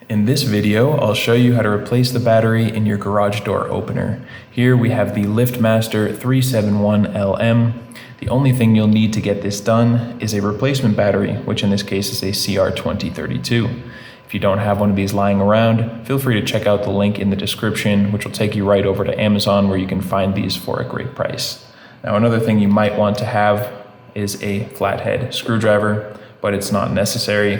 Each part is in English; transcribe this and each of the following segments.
In this video, I'll show you how to replace the battery in your garage door opener. Here we have the LiftMaster 371LM. The only thing you'll need to get this done is a replacement battery, which in this case is a CR2032. If you don't have one of these lying around, feel free to check out the link in the description, which will take you right over to Amazon where you can find these for a great price. Now, another thing you might want to have is a flathead screwdriver, but it's not necessary.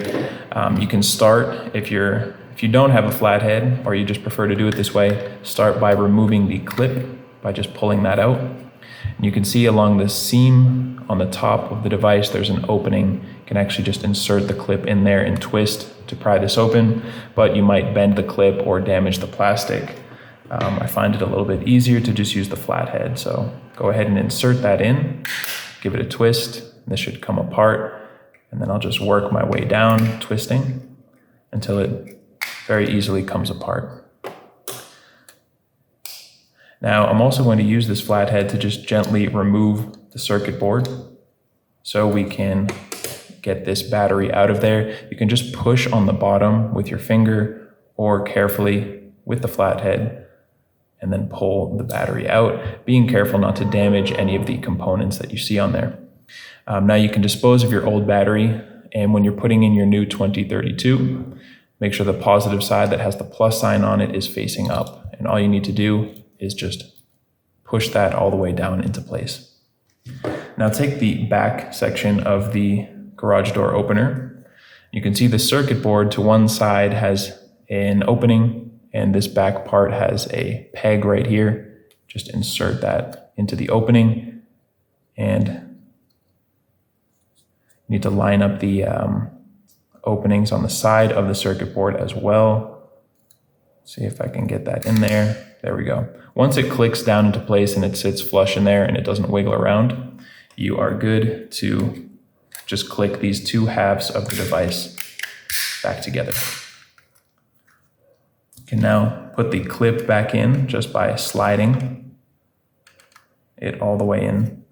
You can start, if you don't have a flathead or you just prefer to do it this way, start by removing the clip by just pulling that out. And you can see along the seam on the top of the device, there's an opening. You can actually just insert the clip in there and twist to pry this open, but you might bend the clip or damage the plastic. I find it a little bit easier to just use the flathead. So go ahead and insert that in, give it a twist. This should come apart. And then I'll just work my way down, twisting, until it very easily comes apart. Now, I'm also going to use this flathead to just gently remove the circuit board so we can get this battery out of there. You can just push on the bottom with your finger or carefully with the flathead and then pull the battery out, being careful not to damage any of the components that you see on there. Now you can dispose of your old battery, and when you're putting in your new 2032, make sure the positive side that has the plus sign on it is facing up. And all you need to do is just push that all the way down into place. Now take the back section of the garage door opener. You can see the circuit board to one side has an opening, and this back part has a peg right here. Just insert that into the opening, and you need to line up the openings on the side of the circuit board as well. See if I can get that in there. There we go. Once it clicks down into place and it sits flush in there and it doesn't wiggle around, you are good to just click these two halves of the device back together. You can now put the clip back in just by sliding it all the way in,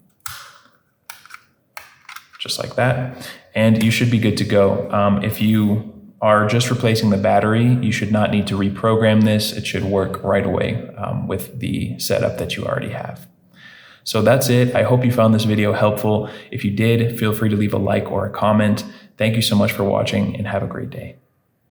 just like that, and you should be good to go. If you are just replacing the battery, you should not need to reprogram this. It should work right away with the setup that you already have. So that's it. I hope you found this video helpful. If you did, feel free to leave a like or a comment. Thank you so much for watching and have a great day.